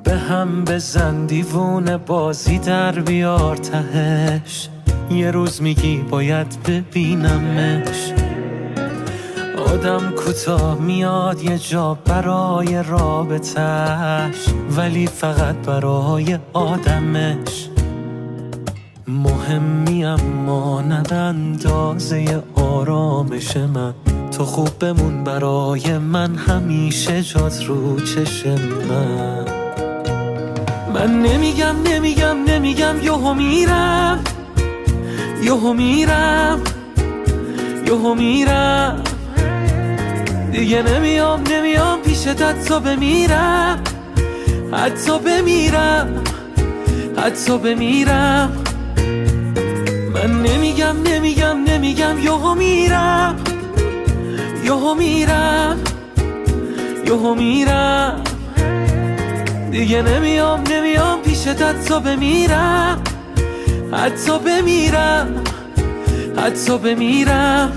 به هم بزن دیوونه بازی در بیار تهش، یه روز میگی باید ببینمش. آدم کوتاه میاد یه جا برای رابطش، ولی فقط برای آدمش. مهمی اما نه به اندازه آرامش من، تو خوب بمون برای من، همیشه جات رو چشم من نمیگم یهو میرم، یهو میرم، یهو میرم دیگه. نمیام پیشت حتی بمیرم، حتی بمیرم، حتی بمیرم. من نمیگم یهو میرم، یهو میرم، یهو میرم دیگه. نمیام پیشت حتی بمیرم، حتی بمیرم، حتی بمیرم.